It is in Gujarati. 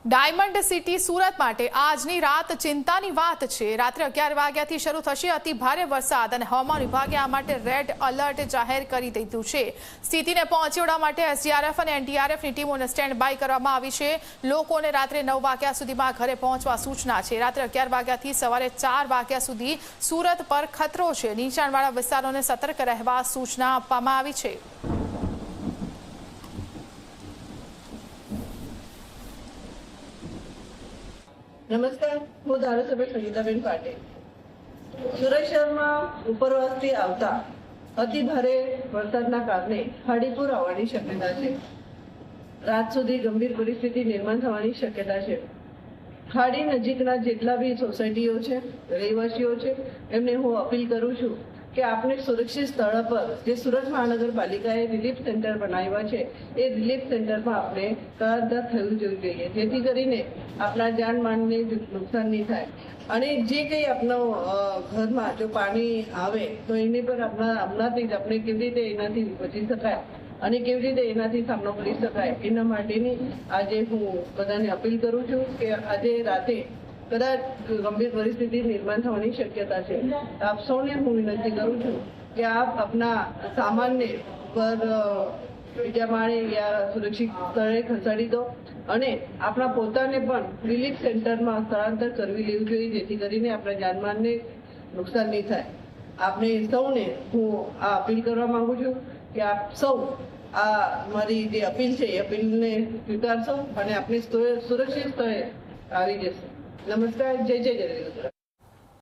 ડાયમંડ સિટી સુરત માટે આજની રાત ચિંતાની વાત છે। રાત્રે 11 વાગ્યાથી શરૂ થશે અતિ ભારે વરસાદ અને હવામાન વિભાગે આ માટે રેડ એલર્ટ જાહેર કરી દીધું છે। સ્થિતિને પહોંચી વળવા માટે એસડીઆરએફ અને એનડીઆરએફની ટીમોને સ્ટેન્ડ બાય કરવામાં આવી છે। લોકોને રાત્રે 9 વાગ્યા સુધીમાં ઘરે પહોંચવા સૂચના છે। રાત્રે 11 વાગ્યાથી સવારે 4 વાગ્યા સુધી સુરત પર ખતરો છે। નીચાણવાળા વિસ્તારોને સતર્ક રહેવા સૂચના આપવામાં આવી છે। નમસ્કાર, હું ધારાસભ્ય સંગીતાબેન પાટીલ। સુરત શહેરમાં ઉપરવાસથી આવતા અતિ ભારે વરસાદના કારણે ખાડીપુર આવવાની શક્યતા છે। રાત સુધી ગંભીર પરિસ્થિતિ નિર્માણ થવાની શક્યતા છે। ખાડી નજીકના જેટલા બી સોસાયટીઓ છે, રહેવાસીઓ છે, એમને હું અપીલ કરું છું કે આપણે સુરક્ષિત સ્થળ પર જે સુરત મહાનગરપાલિકાએ રિલીફ સેન્ટર બનાવ્યા છે એ રિલીફ સેન્ટરમાં આપણે સ્થળાંતર થવું જોઈએ, જેથી કરીને આપણા જાનમાલને નુકસાન નહીં થાય। અને જે કંઈ આપણા ઘરમાં જો પાણી આવે તો એની પર હમણાંથી જ આપણે કેવી રીતે એનાથી બચી શકાય અને કેવી રીતે એનાથી સામનો કરી શકાય એના માટેની આજે હું બધાને અપીલ કરું છું કે આજે રાતે કદાચ ગંભીર પરિસ્થિતિ નિર્માણ થવાની શક્યતા છે। આપ સૌને હું વિનંતી કરું છું કે આપ આપના સામાનને પર બીજા માળે યા સુરક્ષિત સ્થળે ખસેડી દો અને આપણા પોતાને પણ રિલીફ સેન્ટરમાં સ્થળાંતર કરવી લેવું જોઈએ, જેથી કરીને આપણા જાનમાલને નુકસાન નહીં થાય। આપણે સૌને હું આ અપીલ કરવા માંગુ છું કે આપ સૌ આ મારી જે અપીલ છે એ અપીલને સ્વીકારશો અને આપણે સુરક્ષિત સ્થળે આવી જશે। નમસ્કાર, જય જય જય ગુજરાત।